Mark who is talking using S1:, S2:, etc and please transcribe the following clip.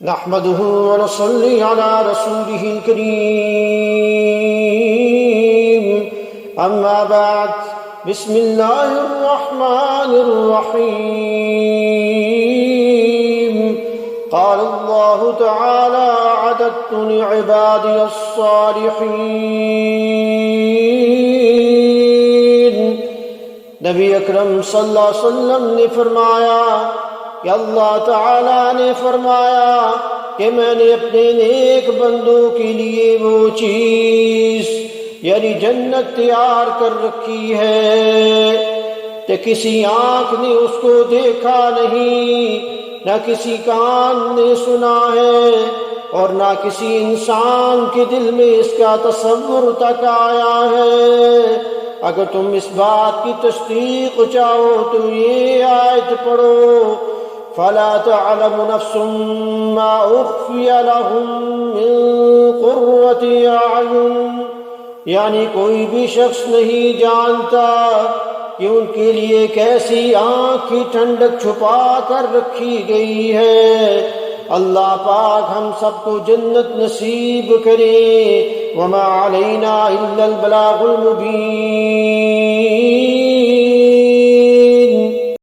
S1: نحمده ونصلي على رسوله الكريم أما بعد بسم الله الرحمن الرحيم قال الله تعالى أعددت لعبادي الصالحين نبی اکرم صلی اللہ علیہ وسلم نے فرمایا کہ اللہ تعالیٰ نے فرمایا کہ میں نے اپنے نیک بندوں کے لیے وہ چیز یعنی جنت تیار کر رکھی ہے کہ کسی آنکھ نے اس کو دیکھا نہیں، نہ کسی کان نے سنا ہے، اور نہ کسی انسان کے دل میں اس کا تصور تک آیا ہے۔ اگر تم اس بات کی تصدیق چاہو تو یہ آیت پڑھو، فَلَا تَعْلَمُ نَفْسٌ مَّا أُخْفِيَ لَهُم مِّن قُرَّةِ أَعْيُنٍ، یعنی کوئی بھی شخص نہیں جانتا کہ ان کے لیے کیسی آنکھ کی ٹھنڈک چھپا کر رکھی گئی ہے۔ اللہ پاک ہم سب کو جنت نصیب کرے۔ وما علینا الا البلاغ المبین۔